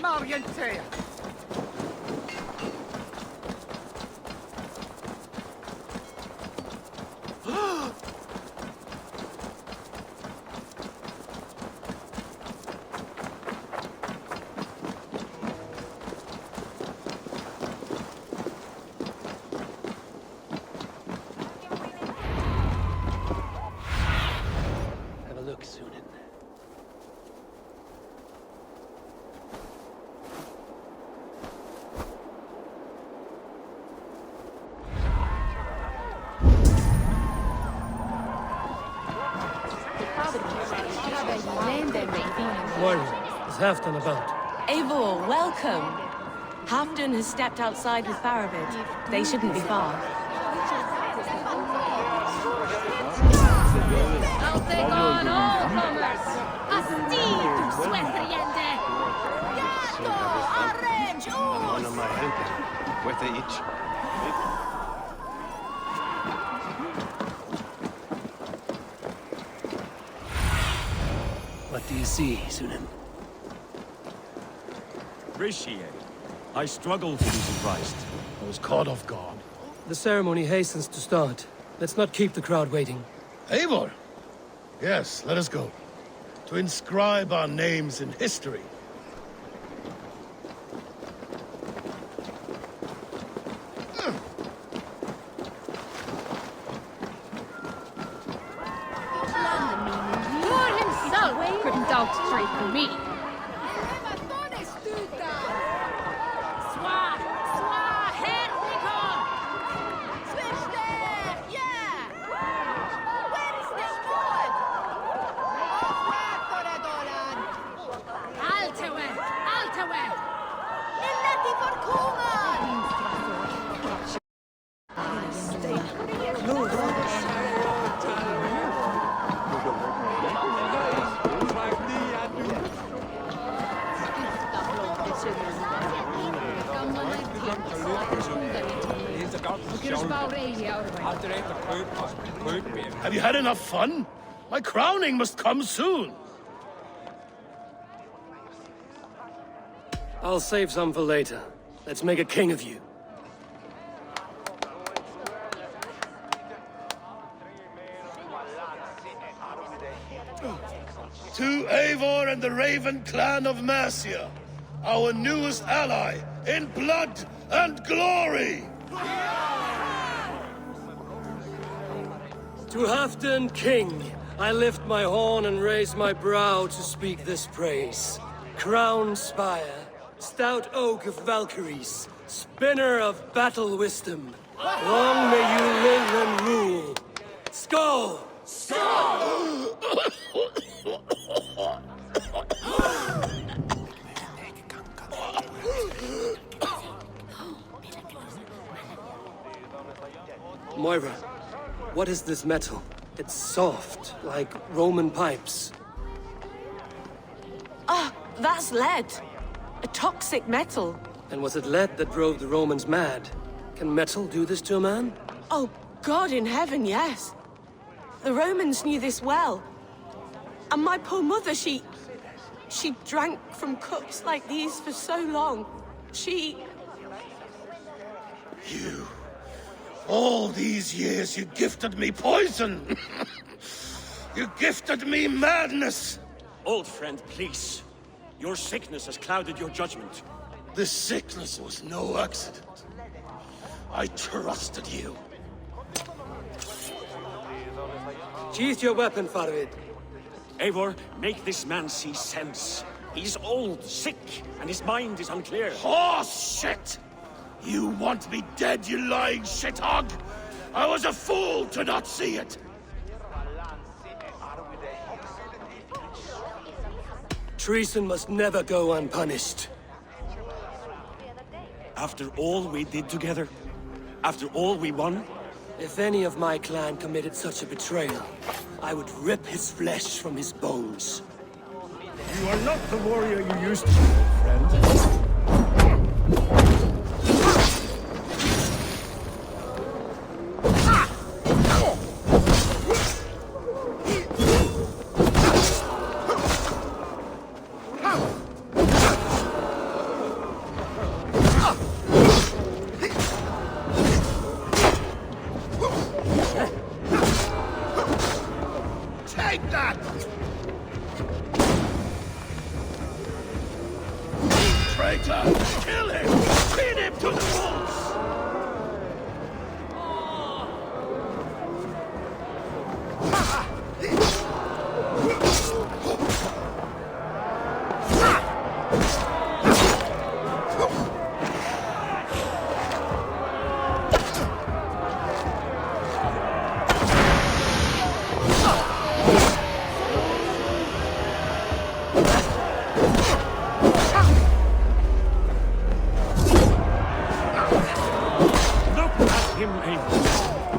orienteer. Have a look, Sunan. Moira, is Halfdan about? Eivor, welcome. Halfdan has stepped outside with Faravid. They shouldn't be far. I'll take on all comers. Asti, tu suetriende. Yato, orange, One of my helpers. Worth it each. What do you see, Sunan? Appreciate it. I struggle to be surprised. I was caught off guard. The ceremony hastens to start. Let's not keep the crowd waiting. Eivor! Yes, let us go. To inscribe our names in history. You're himself couldn't doubt straight for me. Have you had enough fun? My crowning must come soon. I'll save some for later. Let's make a king of you. To Eivor and the Raven clan of Mercia, our newest ally in blood and glory! To Halfdan, king, I lift my horn and raise my brow to speak this praise. Crown spire, stout oak of Valkyries, spinner of battle wisdom. Long may you live and rule. Skull! Skull! Moira, what is this metal? It's soft, like Roman pipes. Ah, that's lead. A toxic metal. And was it lead that drove the Romans mad? Can metal do this to a man? Oh, God in heaven, yes. The Romans knew this well. And my poor mother, she drank from cups like these for so long. You... All these years you gifted me poison! You gifted me madness! Old friend, please. Your sickness has clouded your judgment. This sickness was no accident. I trusted you. Sheath your weapon, Faravid. Eivor, make this man see sense. He's old, sick, and his mind is unclear. Horse shit! You want me dead, you lying shithog? I was a fool to not see it! Treason must never go unpunished. After all we did together? After all we won? If any of my clan committed such a betrayal, I would rip his flesh from his bones. You are not the warrior you used to be, old friend. Traitor! Kill him! Pin him to the wolves!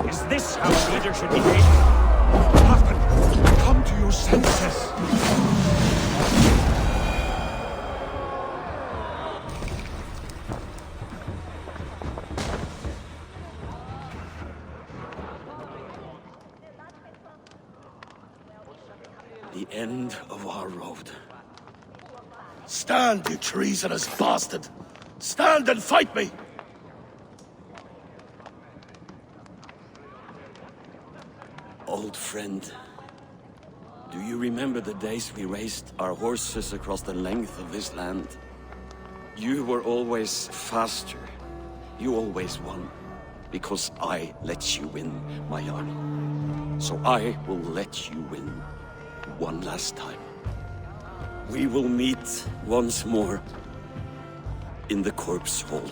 Is this how a leader should behave? Halfdan, come to your senses. The end of our road. Stand, you treasonous bastard! Stand and fight me! Old friend, do you remember the days we raced our horses across the length of this land? You were always faster. You always won. Because I let you win, my Jarl. So I will let you win one last time. We will meet once more in the corpse hall.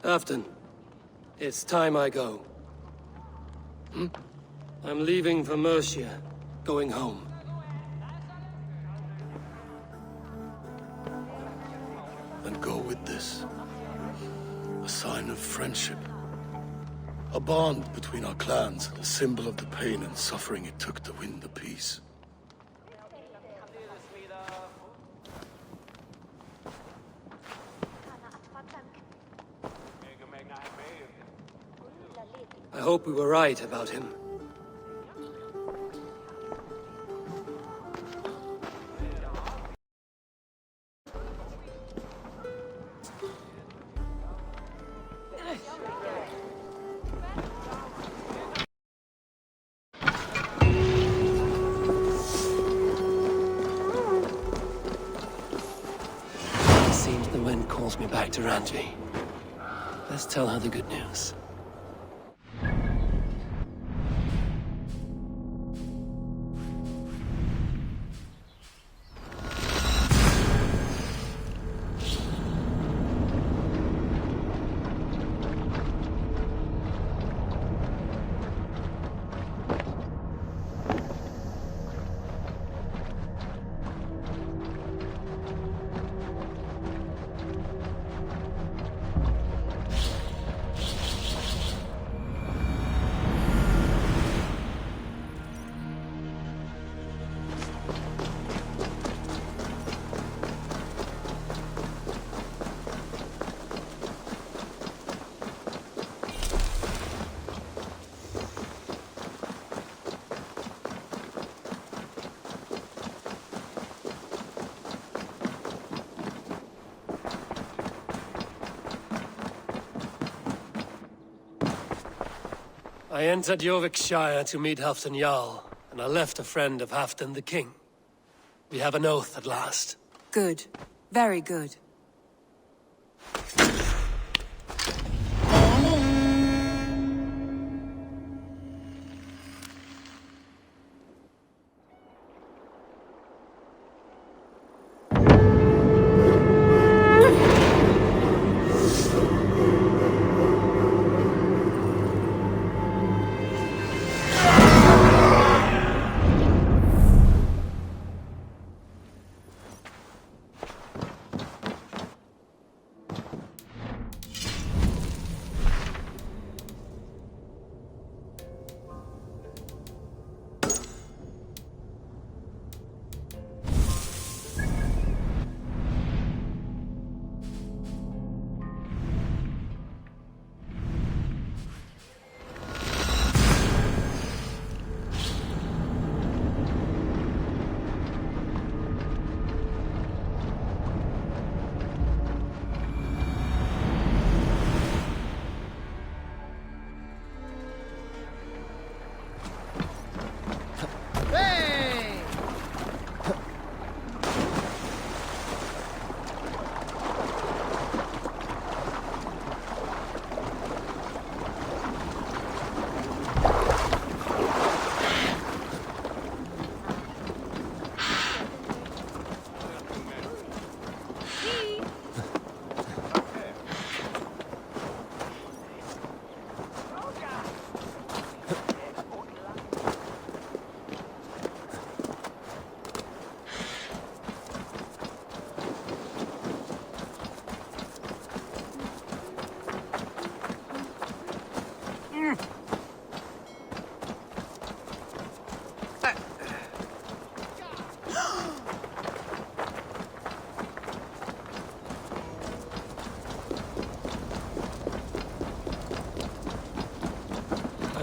Halfdan, it's time I go. I'm leaving for Mercia, going home. And go with this. A sign of friendship. A bond between our clans, a symbol of the pain and suffering it took to win the peace. I hope we were right about him. Seems the wind calls me back to Randvi. Let's tell her the good news. I entered Jorvikshire to meet Halfdan Jarl, and I left a friend of Halfdan the King. We have an oath at last. Good. Very good.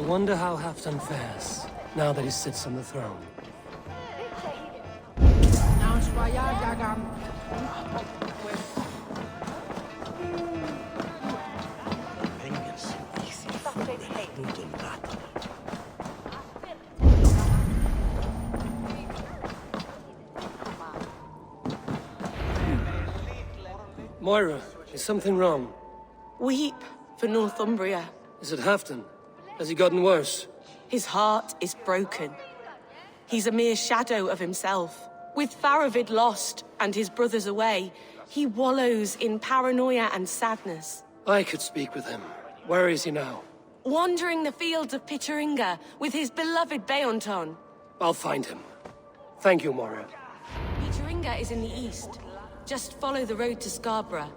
wonder how Halfdan fares, now that he sits on the throne. Moira, is something wrong? Weep for Northumbria. Is it Halfdan? Has he gotten worse? His heart is broken. He's a mere shadow of himself. With Faravid lost and his brothers away, he wallows in paranoia and sadness. I could speak with him. Where is he now? Wandering the fields of Pittaringa with his beloved Beonton. I'll find him. Thank you, Moira. Pittaringa is in the east. Just follow the road to Scarborough.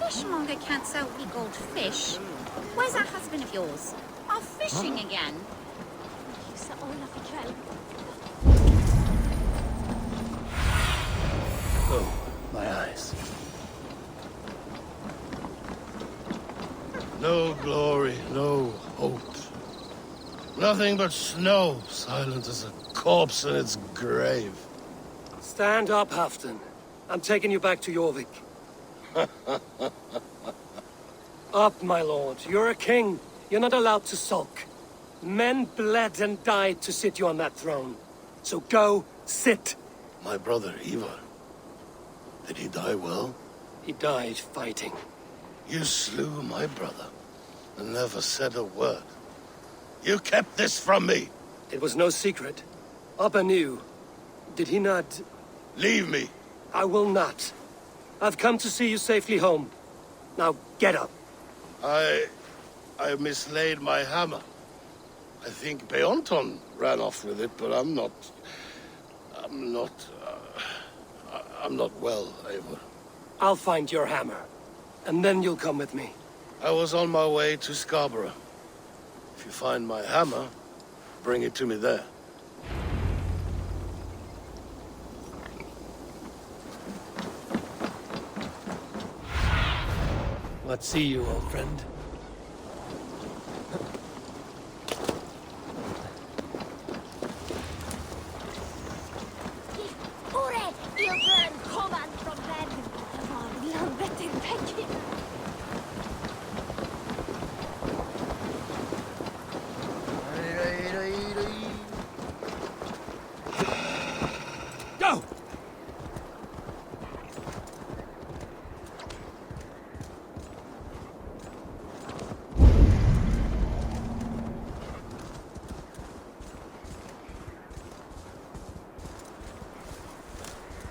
Fishmonger can't sell me gold fish. Where's that husband of yours? Off fishing again? Oh, my eyes. No glory, no hope. Nothing but snow, silent as a corpse in its grave. Stand up, Halfdan. I'm taking you back to Jorvik. Up, my lord. You're a king. You're not allowed to sulk. Men bled and died to sit you on that throne. So go, sit. My brother, Ivar. Did he die well? He died fighting. You slew my brother and never said a word. You kept this from me. It was no secret. Abba knew. Did he not? Leave me. I will not. I've come to see you safely home. Now, get up. I mislaid my hammer. I think Beonton ran off with it, but I'm not well, Eivor. I'll find your hammer, and then you'll come with me. I was on my way to Scarborough. If you find my hammer, bring it to me there. Let's see you, old friend. Go!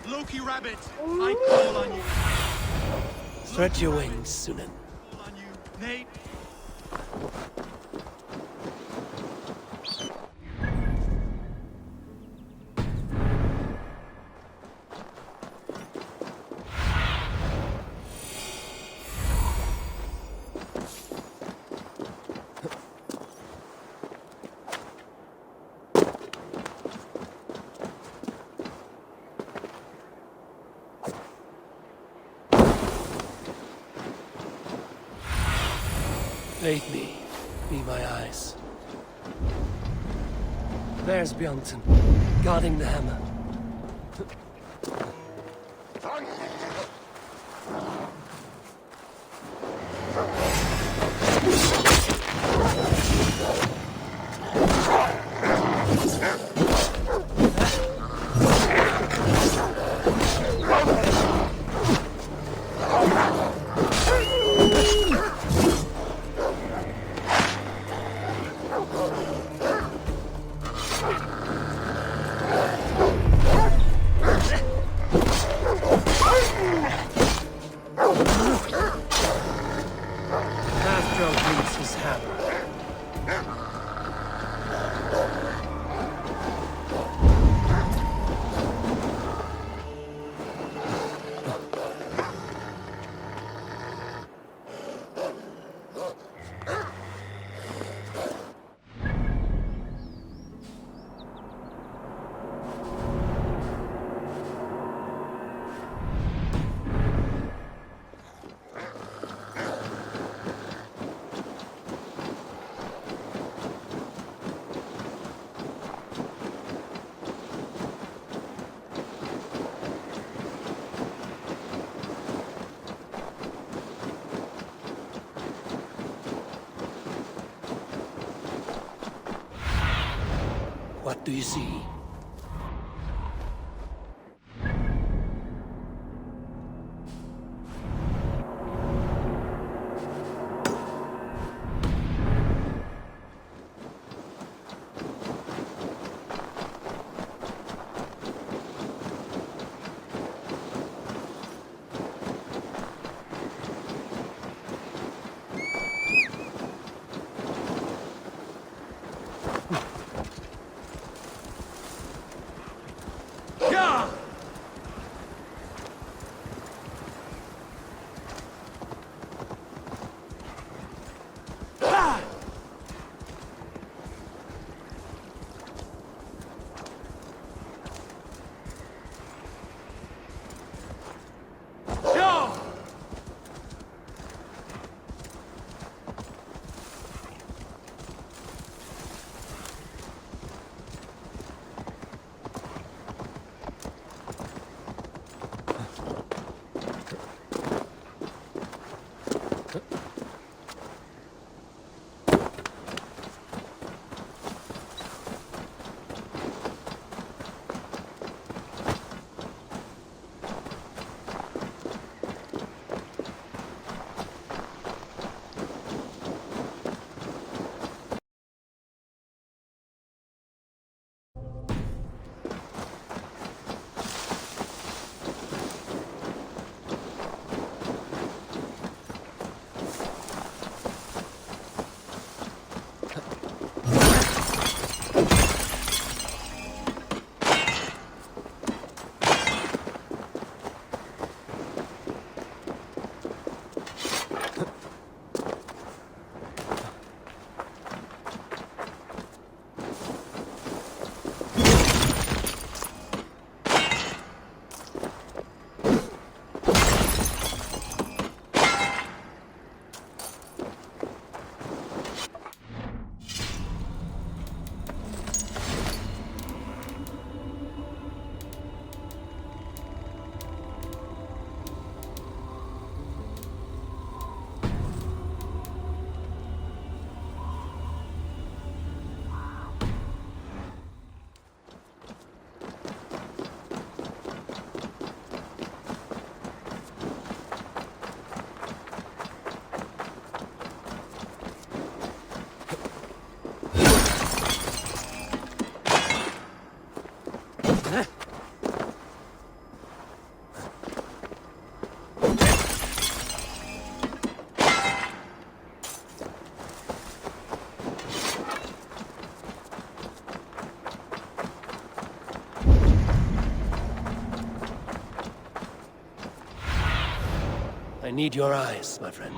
Loki Rabbit, I call on you. Spread your wings, Sunan. Call on you, Nate. Aid me. Be my eyes. There's Bjornson, guarding the hammer. What do you see? need your eyes, my friend.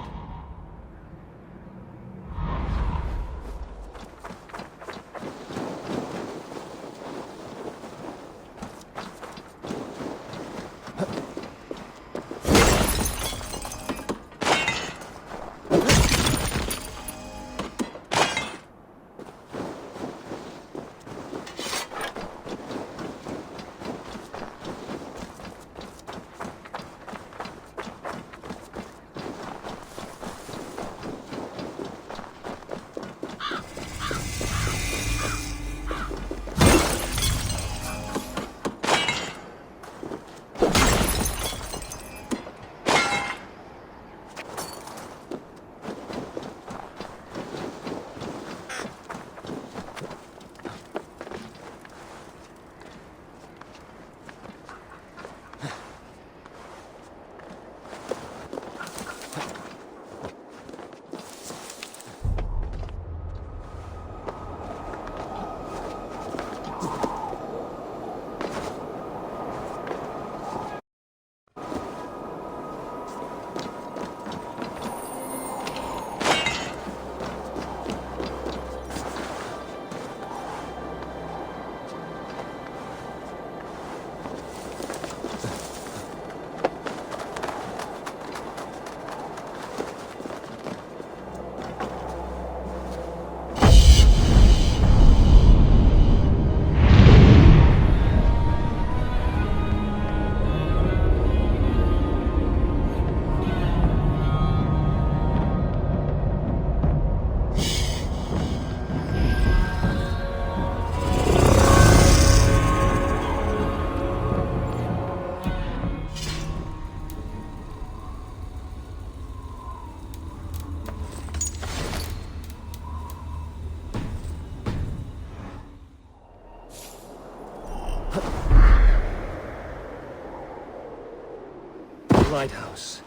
Lighthouse.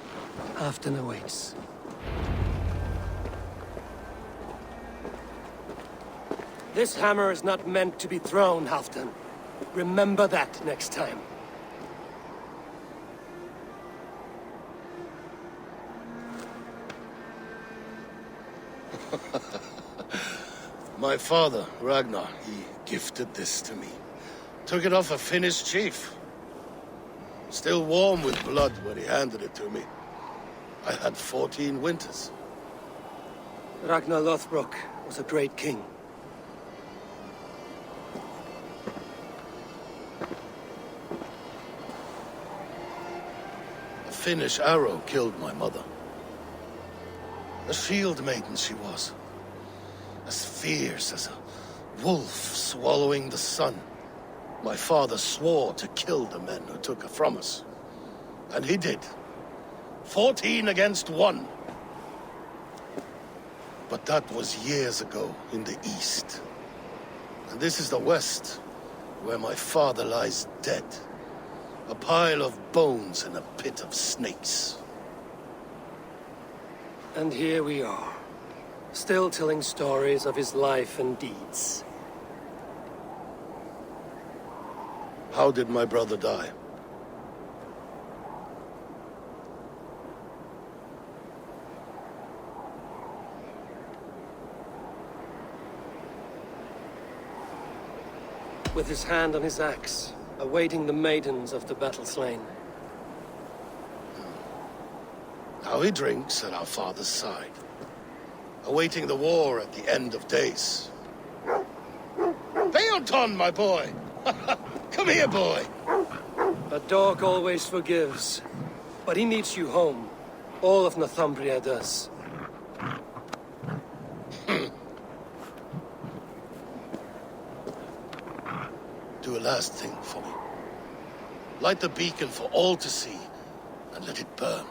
Afton awaits. This hammer is not meant to be thrown, Halfdan. Remember that next time. My father, Ragnar, he gifted this to me. Took it off a Finnish chief. Still warm with blood when he handed it to me. I had 14 winters. Ragnar Lothbrok was a great king. A Finnish arrow killed my mother. A shield maiden she was. As fierce as a wolf swallowing the sun. My father swore to kill the men who took her from us. And he did. 14 against 1. But that was years ago in the east. And this is the west, where my father lies dead. A pile of bones in a pit of snakes. And here we are, still telling stories of his life and deeds. How did my brother die? With his hand on his axe, awaiting the maidens of the battle slain. Now he drinks at our father's side, awaiting the war at the end of days. Beoton, my boy! Come here, boy! A dog always forgives, but he needs you home. All of Northumbria does. Do a last thing for me. Light the beacon for all to see, and let it burn.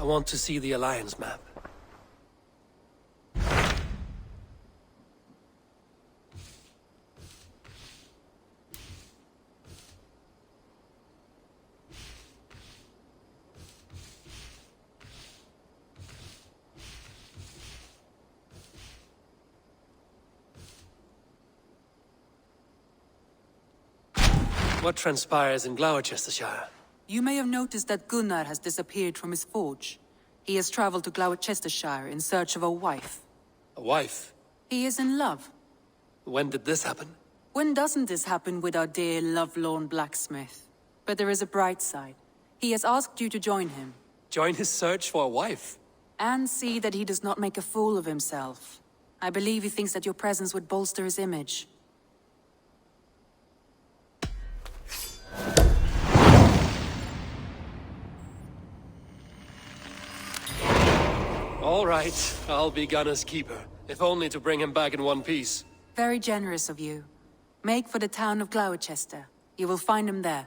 want to see the Alliance map. What transpires in Gloucestershire? You may have noticed that Gunnar has disappeared from his forge. He has traveled to Gloucestershire in search of a wife. A wife? He is in love. When did this happen? When doesn't this happen with our dear lovelorn blacksmith? But there is a bright side. He has asked you to join him. Join his search for a wife? And see that he does not make a fool of himself. I believe he thinks that your presence would bolster his image. All right, I'll be Gunner's keeper, if only to bring him back in one piece. Very generous of you. Make for the town of Gloucester. You will find him there.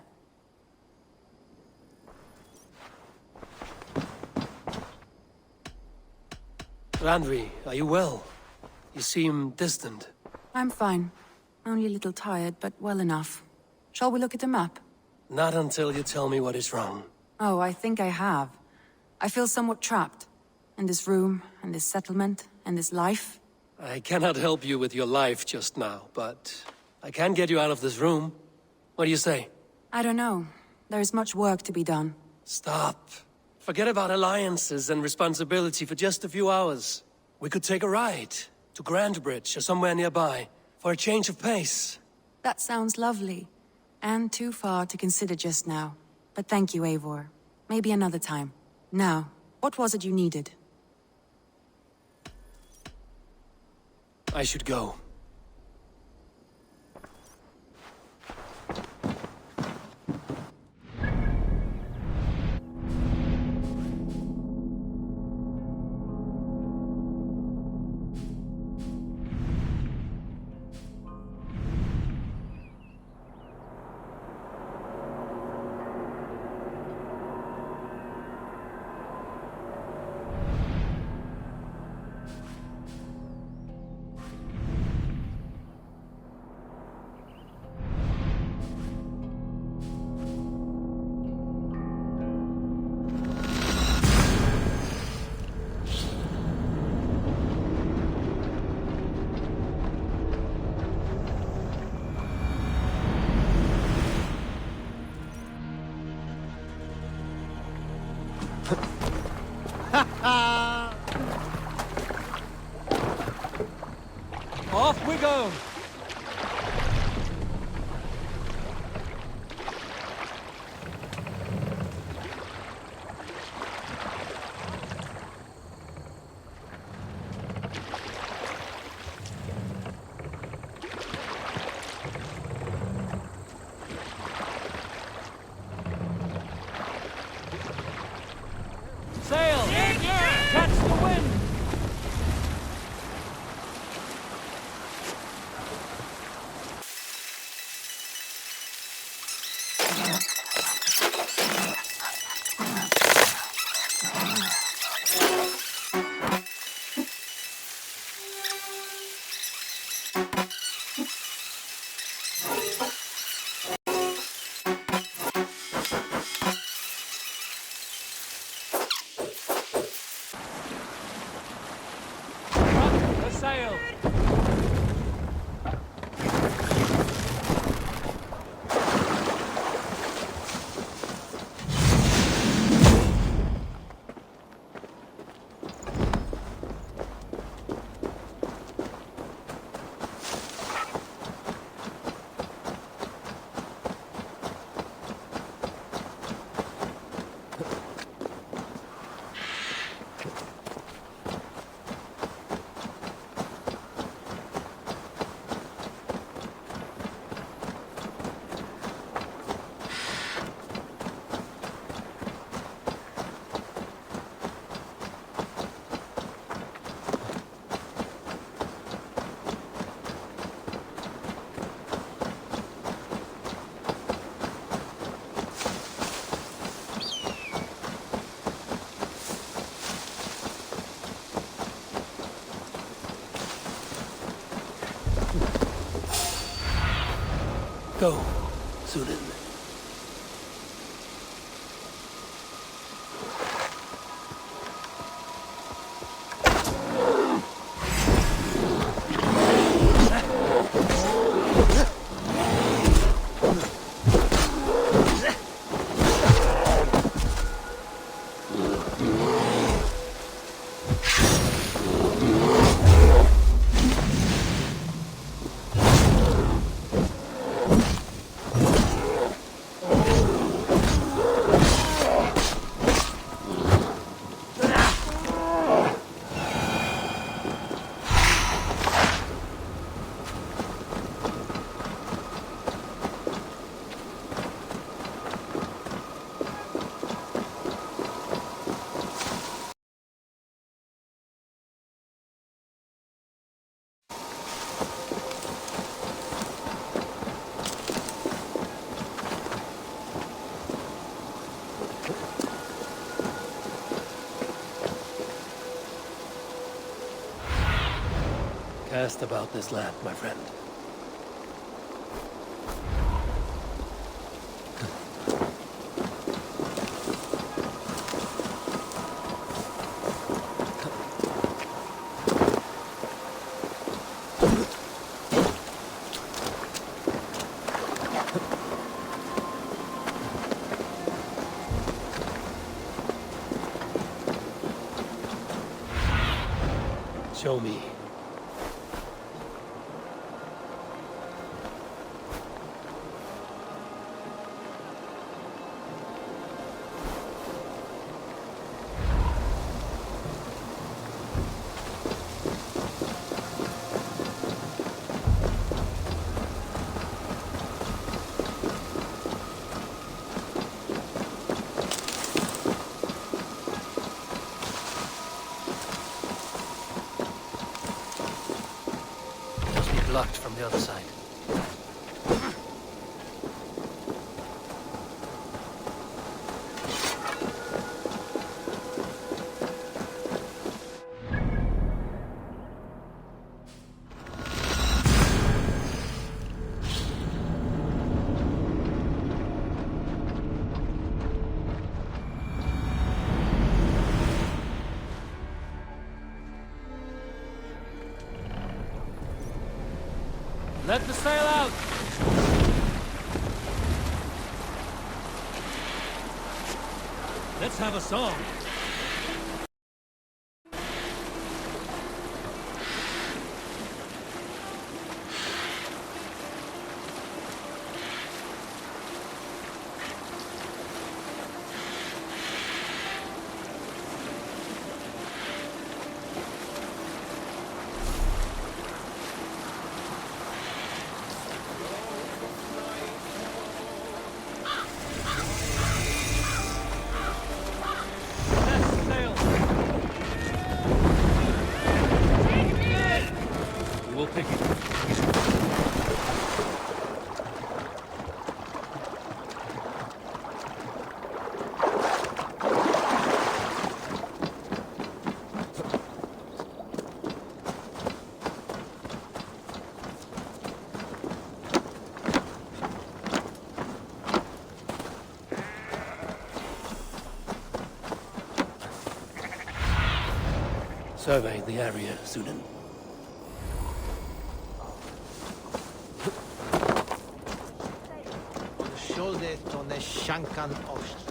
Randvi, are you well? You seem distant. I'm fine. Only a little tired, but well enough. Shall we look at the map? Not until you tell me what is wrong. Oh, I think I have. I feel somewhat trapped. In this room, and this settlement, and this life. I cannot help you with your life just now, but I can get you out of this room. What do you say? I don't know. There is much work to be done. Stop. Forget about alliances and responsibility for just a few hours. We could take a ride to Grandbridge or somewhere nearby for a change of pace. That sounds lovely. And too far to consider just now. But thank you, Eivor. Maybe another time. Now, what was it you needed? I should go. Off we go! Sail! Catch the wind! The sail! Go, Sunan. Cast about this land, my friend. Show me. Must be blocked from the other side. Let the sail out! Let's have a song. We'll pick it. Survey the area, Sunan. Shoulder to the Shankan Ost.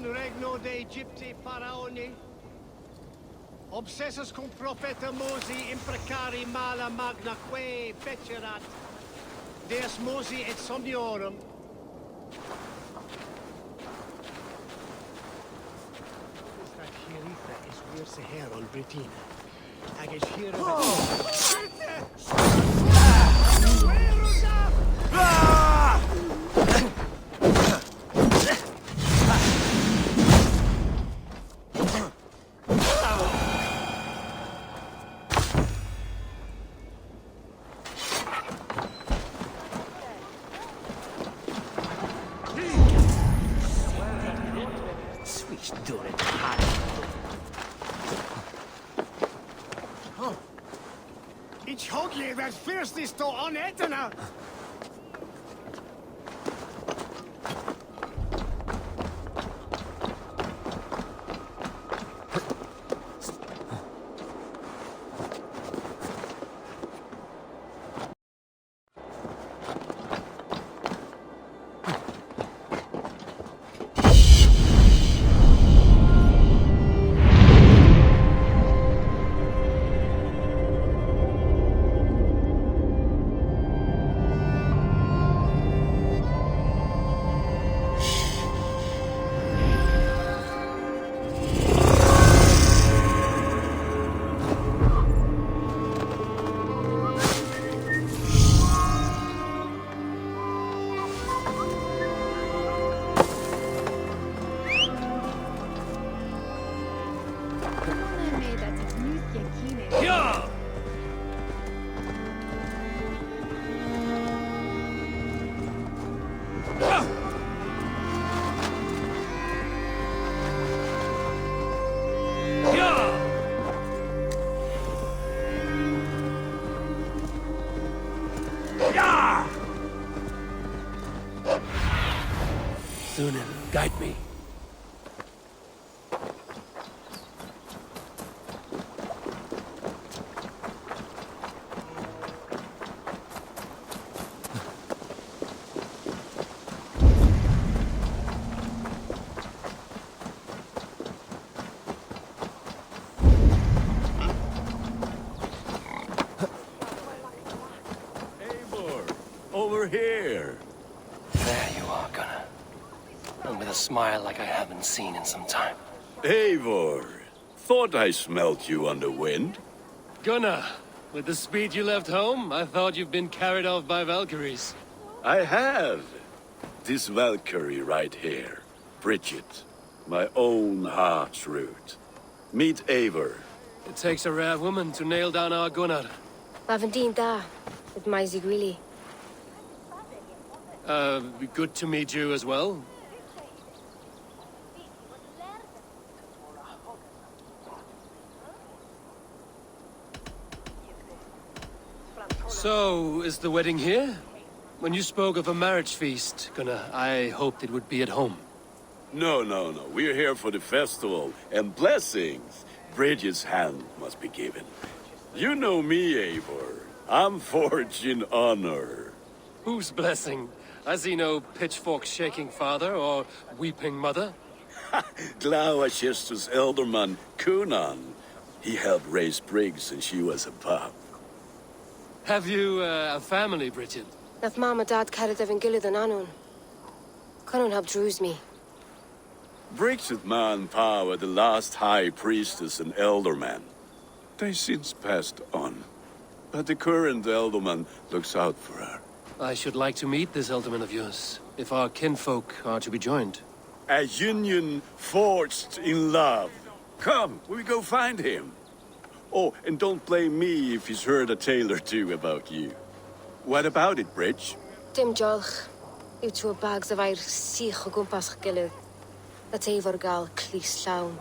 Regno de Egypti Faraoni, obsessus cum profeta Mosi imprecari mala magna que fecerat, Deus Mosi et somniorum, Here's the hair on Britain. I guess here. Ich hug je, wer fürst ist du an Etna? Sunan, guide me. Over here. There you are, Gunnar. And with a smile like I haven't seen in some time. Eivor, thought I smelt you on the wind. Gunnar, with the speed you left home, I thought you'd been carried off by Valkyries. I have. This Valkyrie right here, Bridget, my own heart's root. Meet Eivor. It takes a rare woman to nail down our Gunnar. Lavendine da, with my Zigrili. Good to meet you as well. So, is the wedding here? When you spoke of a marriage feast, Gunnar, I hoped it would be at home. No. We're here for the festival and blessings. Bridget's hand must be given. You know me, Eivor. I'm forged in honor. Whose blessing? I see no pitchfork-shaking father or weeping mother. Glauachester's elderman, Kunan. He helped raise Briggs since she was a pup. Have you a family, Bridget? Nath Mom and Dad carried Evan Gillid and Anun. Conun helped druise me. Briggs and Man Pa were the last high priestess and elderman. They since passed on. But the current elderman looks out for her. I should like to meet this elderman of yours, if our kinfolk are to be joined. A union forged in love. Come, we go find him. Oh, and don't blame me if he's heard a tale or two about you. What about it, Bridge? Dim jolch. Yw tŵ bags of air sych o gwmpas ch gilydd. That Eivor gal clis llawn.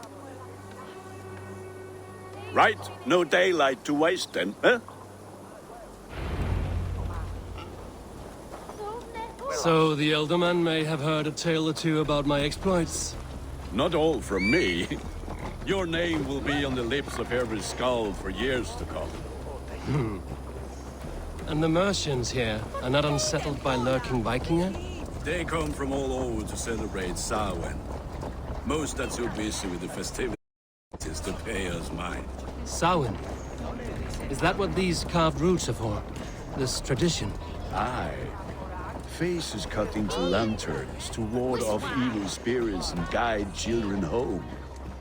Right, no daylight to waste then, huh? So the elderman may have heard a tale or two about my exploits. Not all from me. Your name will be on the lips of every skull for years to come. And the Mercians here are not unsettled by lurking Vikinger? They come from all over to celebrate Samhain. Most are too busy with the festivities to pay us mind. Samhain? Is that what these carved roots are for? This tradition? Aye. Faces cut into lanterns to ward off evil spirits and guide children home.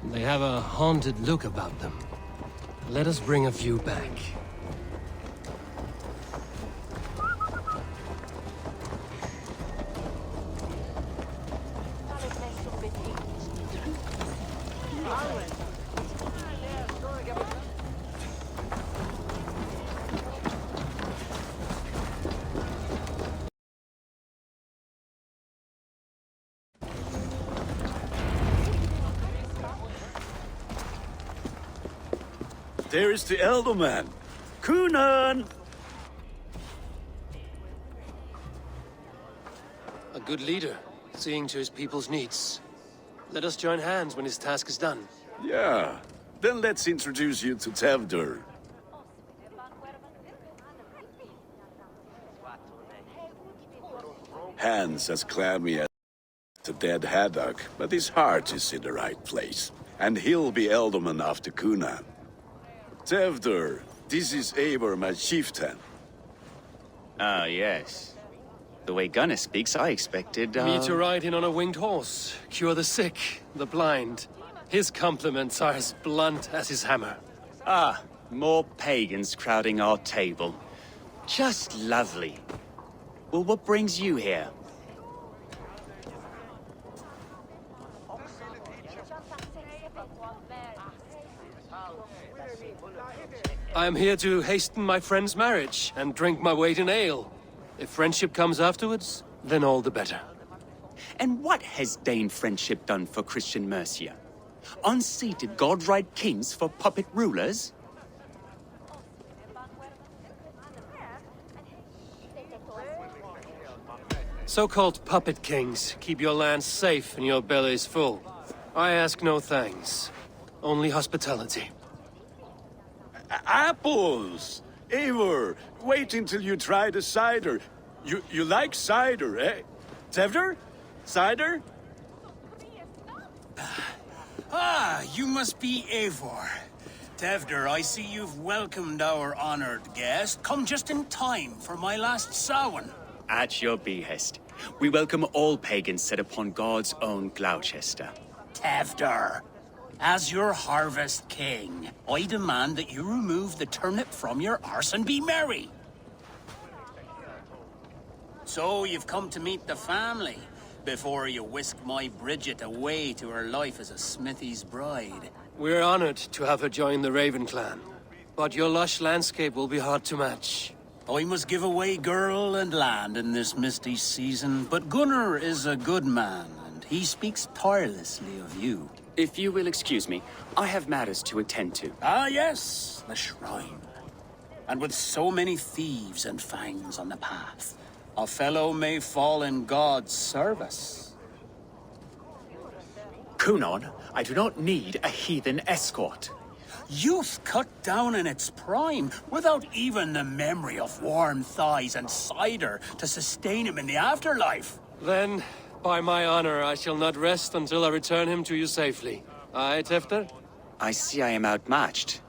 They have a haunted look about them. Let us bring a few back. There is the elder man. Kunan! A good leader, seeing to his people's needs. Let us join hands when his task is done. Yeah. Then let's introduce you to Tevdur. Hands as clammy as a dead haddock, but his heart is in the right place. And he'll be elderman after Kunan. Tevdur, this is Eivor, my chieftain. Ah, yes. The way Gunnar speaks, I expected, Me to ride in on a winged horse, cure the sick, the blind. His compliments are as blunt as his hammer. Ah, more pagans crowding our table. Just lovely. Well, what brings you here? I am here to hasten my friend's marriage and drink my weight in ale. If friendship comes afterwards, then all the better. And what has Dane friendship done for Christian Mercia? Unseated godright kings for puppet rulers? So-called puppet kings keep your lands safe and your bellies full. I ask no thanks, only hospitality. Apples! Eivor, wait until you try the cider. You like cider, eh? Tevdur? Cider? Ah, you must be Eivor. Tevdur, I see you've welcomed our honored guest. Come just in time for my last Samhain. At your behest. We welcome all pagans set upon God's own Gloucester. Tevdur, as your harvest king, I demand that you remove the turnip from your arse and be merry. So you've come to meet the family before you whisk my Bridget away to her life as a smithy's bride. We're honored to have her join the Raven clan, but your lush landscape will be hard to match. I must give away girl and land in this misty season, but Gunnar is a good man, and he speaks tirelessly of you. If you will excuse me, I have matters to attend to. Ah, yes, the shrine. And with so many thieves and fangs on the path, a fellow may fall in God's service. Kunan, I do not need a heathen escort. Youth cut down in its prime, without even the memory of warm thighs and cider to sustain him in the afterlife. Then, by my honor, I shall not rest until I return him to you safely. Aye, Tevdur? I see I am outmatched.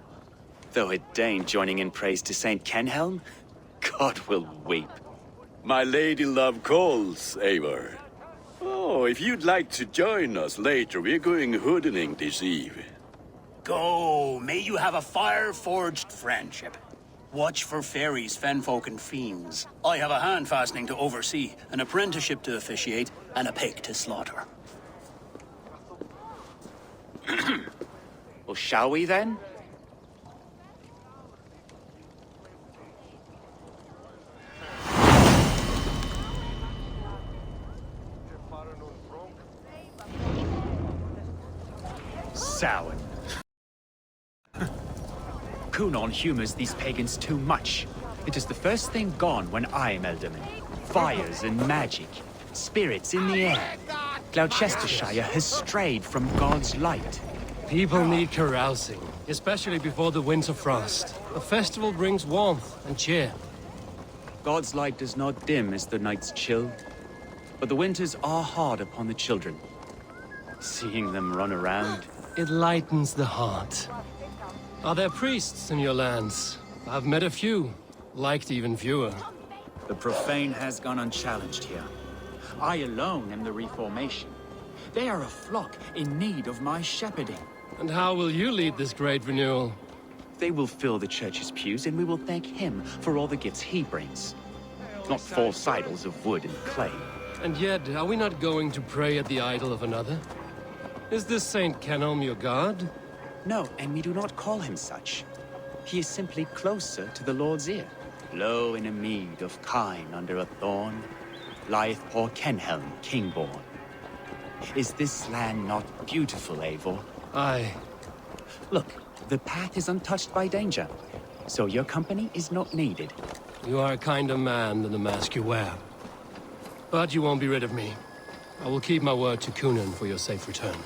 Though a Dane joining in praise to Saint Kenhelm, God will weep. My lady love calls, Eivor. Oh, if you'd like to join us later, we're going hoodening this eve. Go, may you have a fire-forged friendship. Watch for fairies, fenfolk, and fiends. I have a hand fastening to oversee, an apprenticeship to officiate, and a pig to slaughter. Well, shall we then? Samhain. Kunan humors these pagans too much. It is the first thing gone when I am Elderman. Fires and magic. Spirits in the air. Gloucestershire has strayed from God's light. People need carousing, especially before the winter frost. A festival brings warmth and cheer. God's light does not dim as the nights chill, but the winters are hard upon the children. Seeing them run around, it lightens the heart. Are there priests in your lands? I've met a few, liked even fewer. The profane has gone unchallenged here. I alone am the Reformation. They are a flock in need of my shepherding. And how will you lead this great renewal? They will fill the church's pews, and we will thank him for all the gifts he brings. Not false idols of wood and clay. And yet, are we not going to pray at the idol of another? Is this Saint Kenelm your god? No, and we do not call him such. He is simply closer to the Lord's ear. Low in a mead of kine under a thorn, lieth poor Kenhelm, king-born. Is this land not beautiful, Eivor? Aye. Look, the path is untouched by danger, so your company is not needed. You are a kinder man than the mask you wear. But you won't be rid of me. I will keep my word to Kunan for your safe return.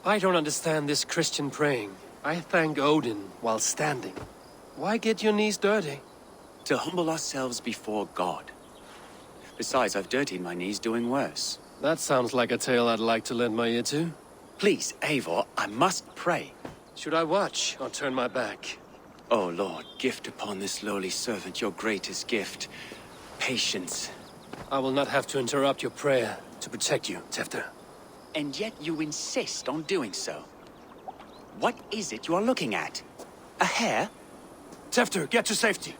I don't understand this Christian praying. I thank Odin while standing. Why get your knees dirty? To humble ourselves before God. Besides, I've dirtied my knees doing worse. That sounds like a tale I'd like to lend my ear to. Please, Eivor, I must pray. Should I watch or turn my back? Oh Lord, gift upon this lowly servant your greatest gift. Patience. I will not have to interrupt your prayer to protect you, Tefter. And yet you insist on doing so. What is it you are looking at? A hare? Tefter, get to safety.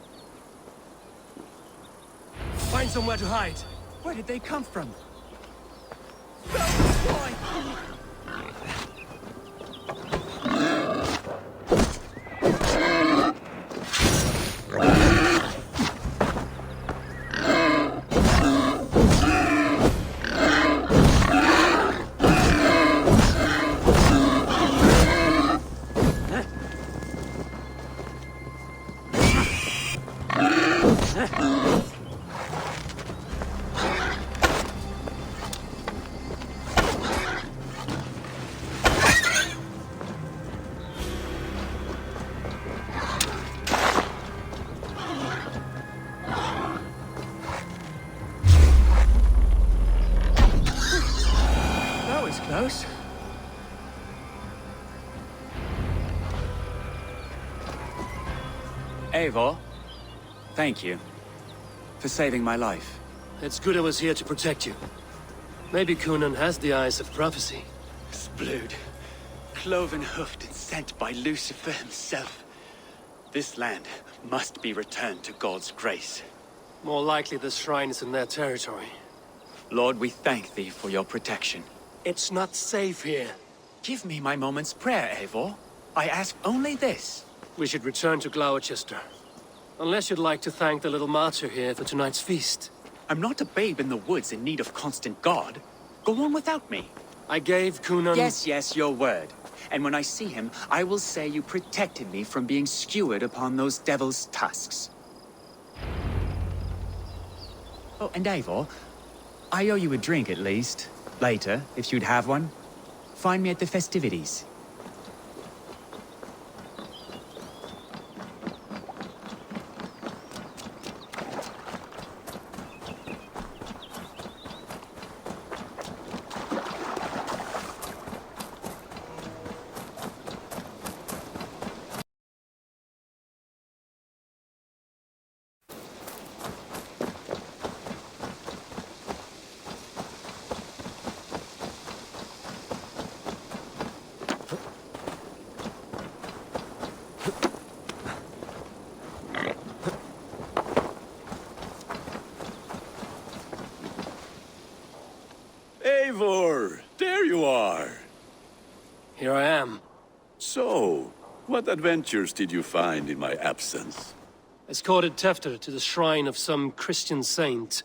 Find somewhere to hide. Where did they come from? Close. Eivor, thank you for saving my life. It's good I was here to protect you. Maybe Kunan has the eyes of prophecy. Blood, cloven-hoofed and sent by Lucifer himself. This land must be returned to God's grace. More likely the shrine is in their territory. Lord, we thank thee for your protection. It's not safe here. Give me my moment's prayer, Eivor. I ask only this. We should return to Gloucester. Unless you'd like to thank the little martyr here for tonight's feast. I'm not a babe in the woods in need of constant guard. Go on without me. I gave Kunan... Yes, your word. And when I see him, I will say you protected me from being skewered upon those devil's tusks. Oh, and Eivor, I owe you a drink at least. Later, if you'd have one. Find me at the festivities. Eivor, there you are. Here I am. So, what adventures did you find in my absence? Escorted Tefter to the shrine of some Christian saint.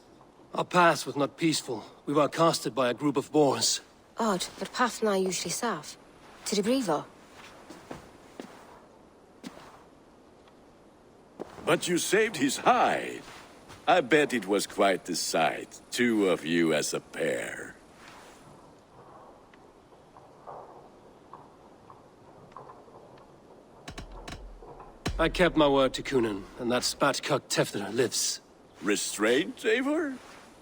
Our path was not peaceful. We were accosted by a group of boars. Odd, but path na usually safe. To the Brevo. But you saved his hide. I bet it was quite the sight, two of you as a pair. I kept my word to Kunan, and that spatcock Tefter lives. Restraint, Eivor?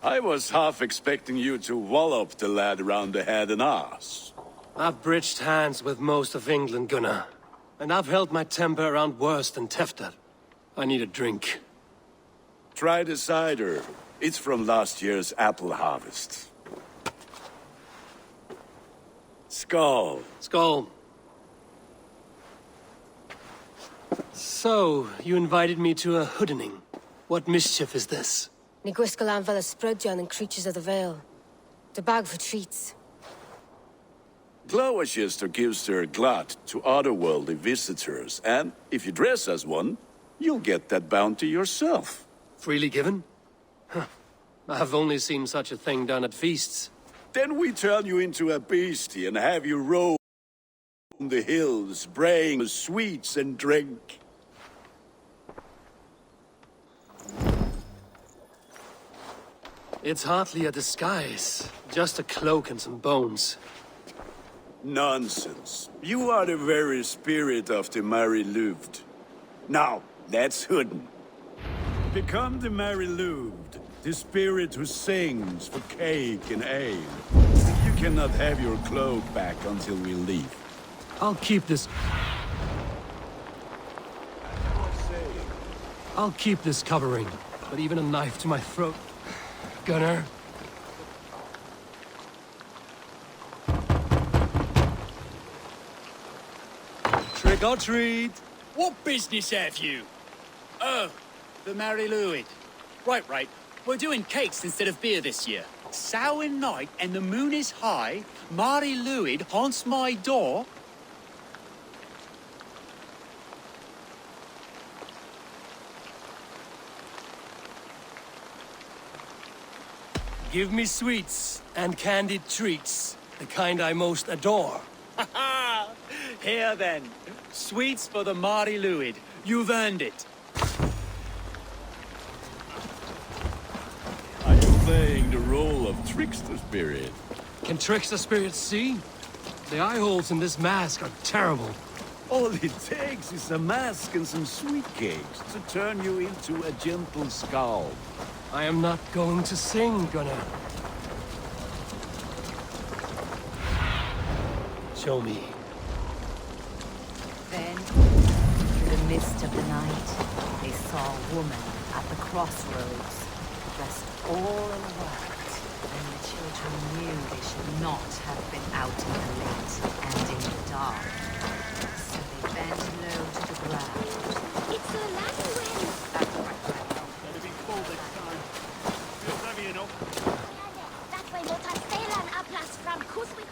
I was half expecting you to wallop the lad around the head and ass. I've bridged hands with most of England, Gunnar. And I've held my temper around worse than Tefter. I need a drink. Try the cider. It's from last year's apple harvest. Skull. Skull. So, you invited me to a hoodening. What mischief is this? Ní gwisgal an fel ysbrydion and creatures of the Vale. The bag for treats. Gloucester gives their glut to otherworldly visitors, and if you dress as one, you'll get that bounty yourself. Freely given? Huh. I've only seen such a thing done at feasts. Then we turn you into a beastie and have you roam the hills, braying sweets and drink. It's hardly a disguise. Just a cloak and some bones. Nonsense. You are the very spirit of the Mary Louved. Now, that's Hooden. Become the Mary Louved, the spirit who sings for cake and ale. You cannot have your cloak back until we leave. I'll keep this covering, but even a knife to my throat. Gunnar. Trick or treat. What business have you? Oh, the Mary Louid. Right. We're doing cakes instead of beer this year. Samhain night and the moon is high. Mary Louid haunts my door. Give me sweets and candied treats, the kind I most adore. Here then, sweets for the Mari Louid. You've earned it. Are you playing the role of trickster spirit? Can trickster spirits see? The eye holes in this mask are terrible. All it takes is a mask and some sweet cakes to turn you into a gentle skull. I am not going to sing, Gunnar. Show me. Then, through the mist of the night, they saw a woman at the crossroads, dressed all in white, and the children knew they should not have been out in the light and in the dark. So they bent low to the ground. It's a language! That's right. Better be full this time. Feels heavy enough. That way not a Ceylon Aplas from Kuswi.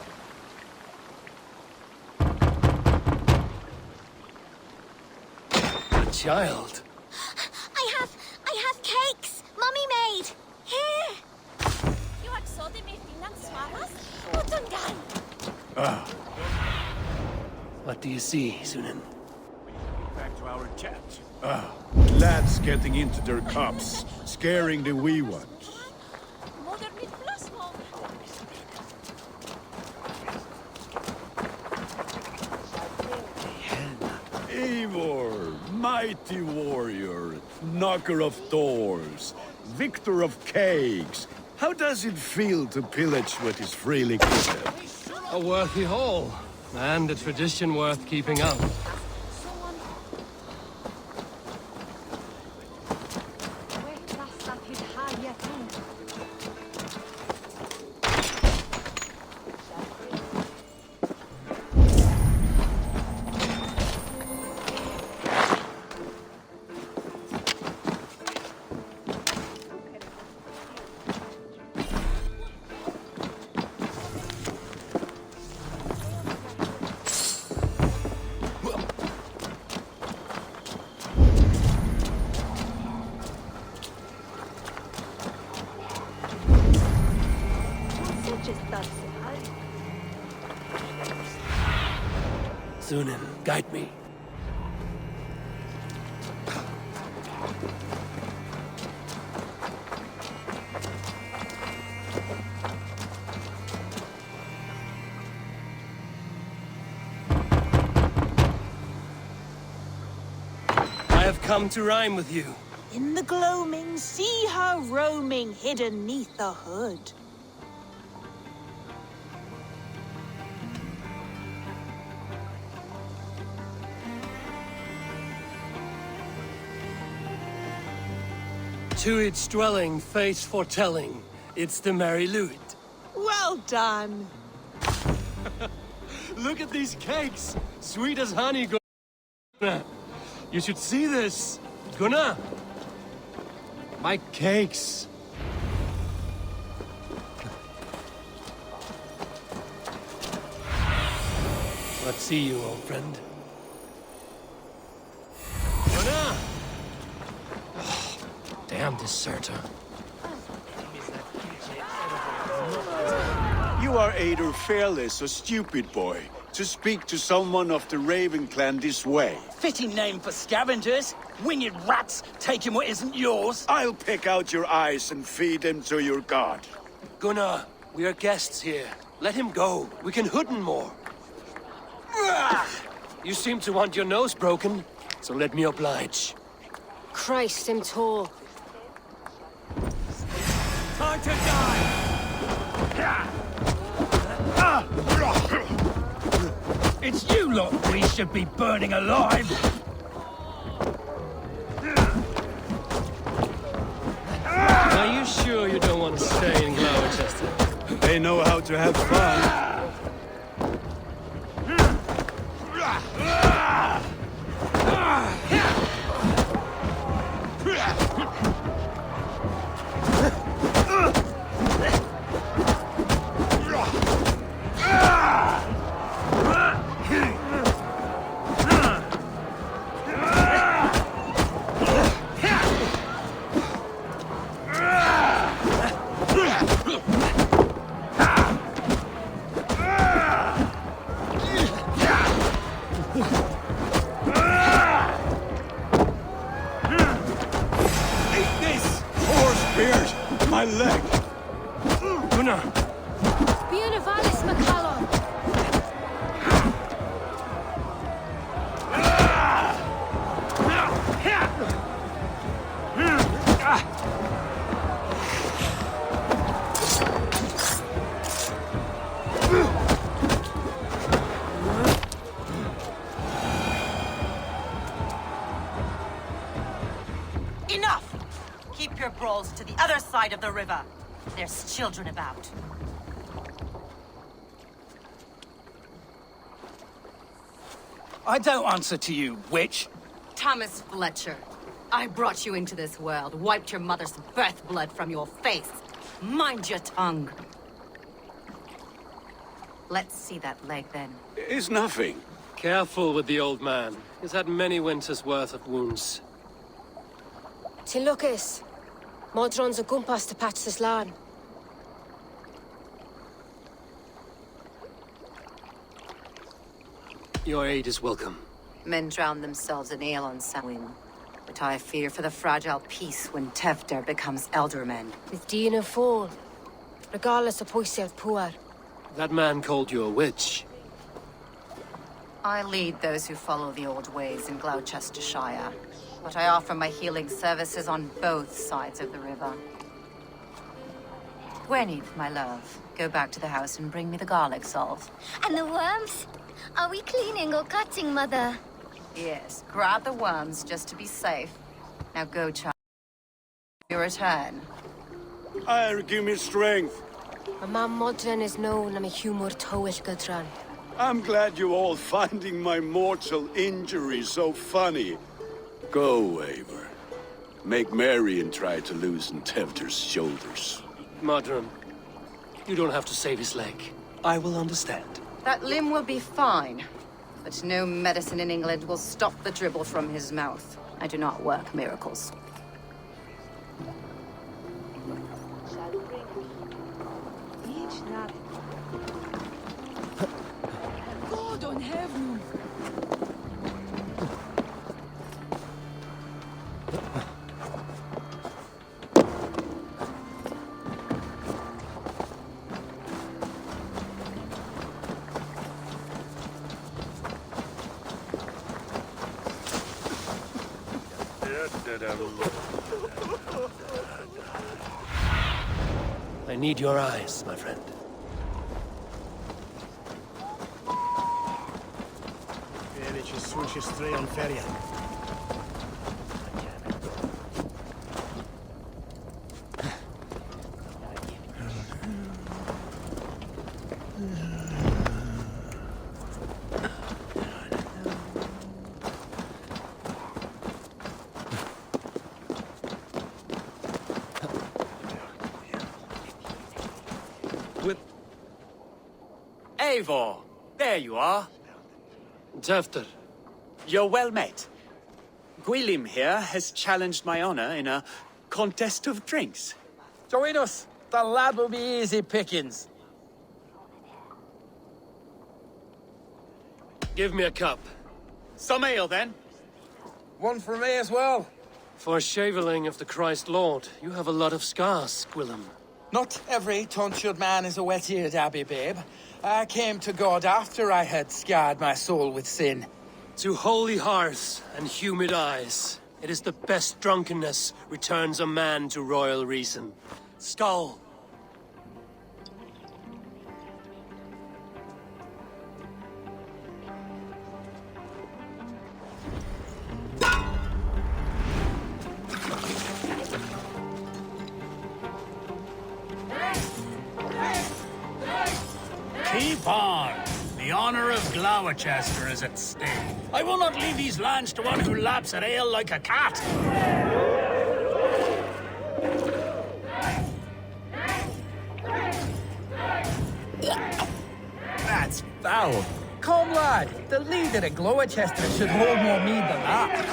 A child. I have cakes. Mummy made. Here. You had sold me finance swamas? Utungan. What do you see, Sunan? Back to our chat. Lads getting into their cups, scaring the wee ones. Eivor, mighty warrior, knocker of doors, victor of cakes. How does it feel to pillage what is freely given? A worthy haul, and a tradition worth keeping up. Sunan, guide me. I have come to rhyme with you. In the gloaming, see her roaming hidden neath the hood. To its dwelling, fate's foretelling. It's the Mary Lwyd. Well done. Look at these cakes! Sweet as honey, Gunnar. You should see this. Gunnar! My cakes. Let's see you, old friend. Gunnar! Damn deserter. You are either fearless or stupid, boy, to speak to someone of the Raven clan this way. Fitting name for scavengers. Winged rats taking what isn't yours. I'll pick out your eyes and feed them to your god. Gunnar, we are guests here. Let him go. We can hood him more. You seem to want your nose broken, so let me oblige. Christ, him tall. Time to die! It's you lot we should be burning alive. Are you sure you don't want to stay in Gloucester? They know how to have fun. My leg! Gunnar! Bieravalis McCallum! Enough! Keep your brawls to the other side of the river. There's children about. I don't answer to you, witch. Thomas Fletcher, I brought you into this world, wiped your mother's birth blood from your face. Mind your tongue. Let's see that leg, then. It's nothing. Careful with the old man. He's had many winters' worth of wounds. Till Lucas. Modron's a gumpas to patch this land. Your aid is welcome. Men drown themselves in ale on Samhain. But I fear for the fragile peace when Tevder becomes eldermen. With Dina fall. Regardless of Poisier Puar. That man called you a witch. I lead those who follow the old ways in Gloucestershire. But I offer my healing services on both sides of the river. Gwenny, my love, go back to the house and bring me the garlic salt. And the worms? Are we cleaning or cutting, Mother? Yes, grab the worms just to be safe. Now go, child. Your return. Give me strength. My mam Modron is known am a humor towill Gudran. I'm glad you're all finding my mortal injury so funny. Go, Eivor. Make merry and try to loosen Tevder's shoulders. Modron, you don't have to save his leg. I will understand. That limb will be fine. But no medicine in England will stop the dribble from his mouth. I do not work miracles. God on heaven! Da-da-dum. I need your eyes, my friend. Ferich is switch stray on Feria. Eivor! There you are. Tefter. You're well met. Gwilym here has challenged my honor in a contest of drinks. Join us. The lad will be easy pickings. Give me a cup. Some ale, then. One for me as well. For shaveling of the Christ Lord, you have a lot of scars, Gwilym. Not every tonsured man is a wet-eared abbey, babe. I came to God after I had scarred my soul with sin. To holy hearts and humid eyes, it is the best drunkenness returns a man to royal reason. Skull. Keep on. The honor of Gloucester is at stake. I will not leave these lands to one who laps at ale like a cat. That's foul. Come, lad. The leader of Gloucester should hold more mead than that.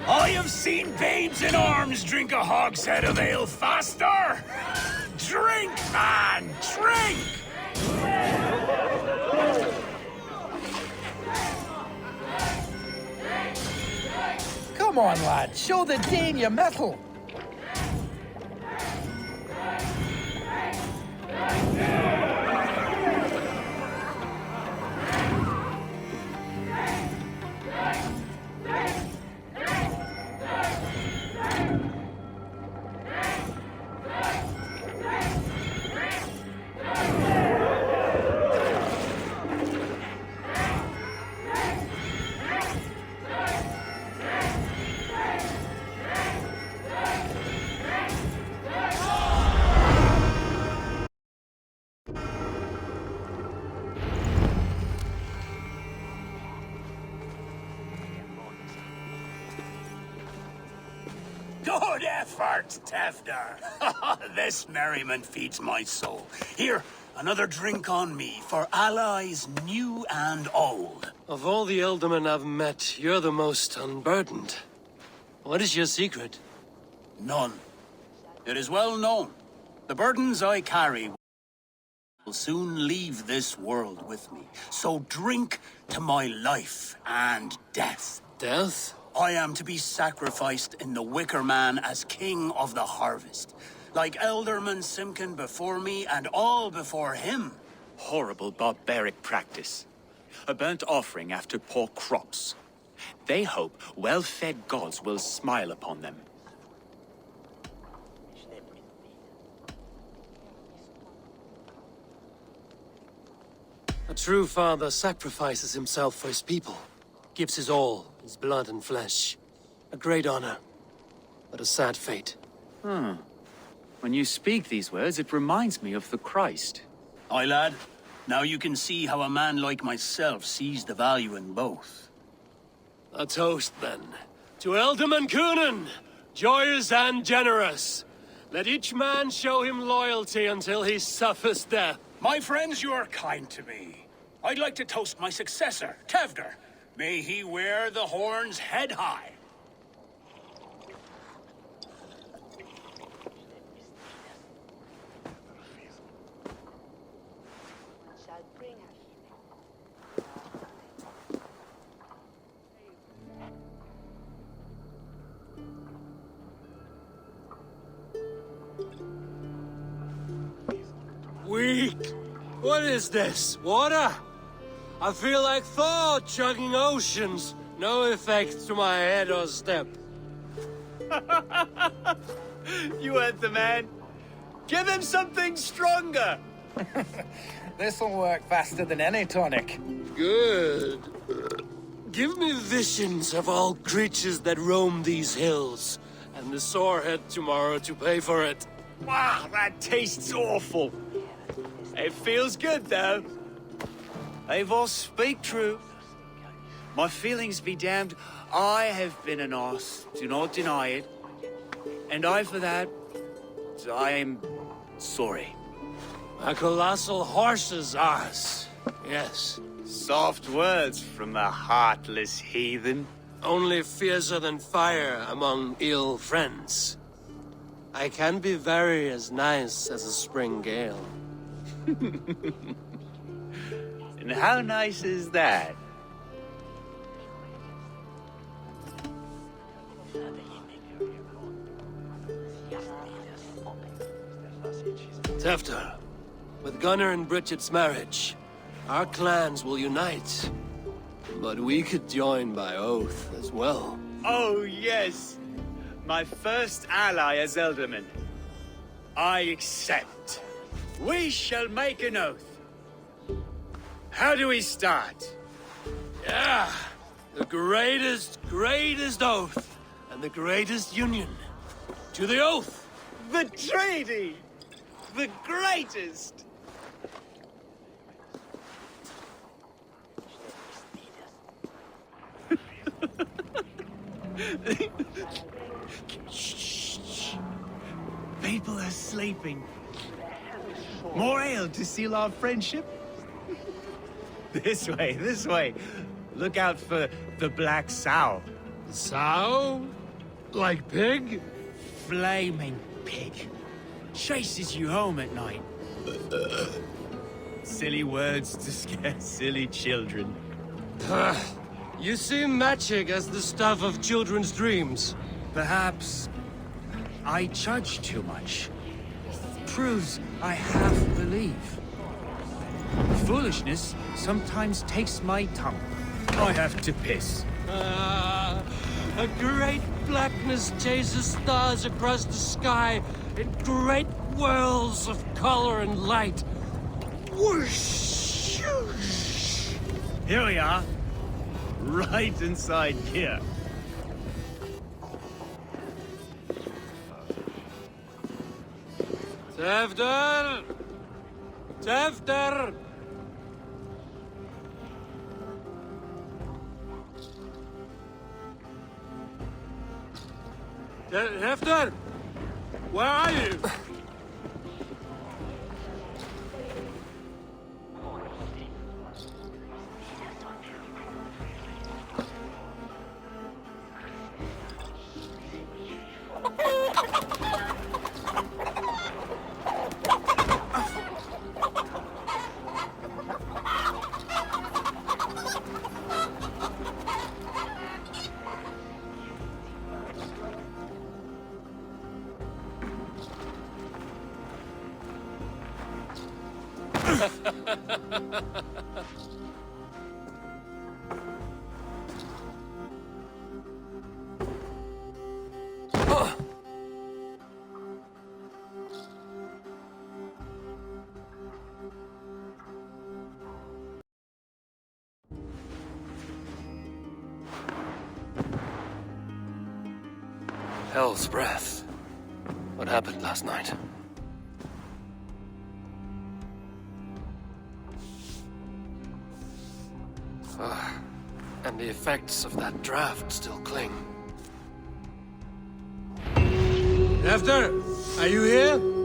I have seen babes in arms drink a hogshead of ale faster! Drink, man! Drink! Come on, lad. Show the Dane your mettle. Good effort, Tefder. This merriment feeds my soul. Here, another drink on me for allies new and old. Of all the ealdormen I've met, you're the most unburdened. What is your secret? None. It is well known. The burdens I carry will soon leave this world with me. So drink to my life and death. Death? I am to be sacrificed in the Wicker Man as king of the harvest. Like Elderman Simkin before me and all before him. Horrible barbaric practice. A burnt offering after poor crops. They hope well-fed gods will smile upon them. A true father sacrifices himself for his people. Gives his all, his blood and flesh. A great honor, but a sad fate. When you speak these words, it reminds me of the Christ. Aye, lad. Now you can see how a man like myself sees the value in both. A toast, then. To Ealdorman Coonan, joyous and generous. Let each man show him loyalty until he suffers death. My friends, you are kind to me. I'd like to toast my successor, Tefder. May he wear the horns head high. Weak, What is this? Water? I feel like Thor chugging oceans. No effect to my head or step. You heard the man. Give him something stronger. This'll work faster than any tonic. Good. Give me visions of all creatures that roam these hills, and the sorehead tomorrow to pay for it. Wow, that tastes awful. It feels good, though. Eivor, speak true. My feelings be damned. I have been an arse, do not deny it. And I, for that, I am sorry. A colossal horse's arse, yes. Soft words from the heartless heathen. Only fiercer than fire among ill friends. I can be very as nice as a spring gale. And how nice is that? Tefter, with Gunnar and Bridget's marriage, our clans will unite. But we could join by oath as well. Oh, yes. My first ally as Elderman. I accept. We shall make an oath. How do we start? Yeah, the greatest oath, and the greatest union. To the oath! The treaty! The greatest! Shh. People are sleeping. More ale to seal our friendship? This way. Look out for the black sow. Sow? Like pig? Flaming pig. Chases you home at night. Silly words to scare silly children. You see magic as the stuff of children's dreams. Perhaps I judge too much. Proves I half believe. Foolishness sometimes takes my tongue. I have to piss. A great blackness chases stars across the sky in great whirls of color and light. Whoosh! Here we are. Right inside here. Tefter! Tefter! Tefter! Where are you? Hell's breath. What happened last night? And the effects of that draft still cling. Tefter, are you here?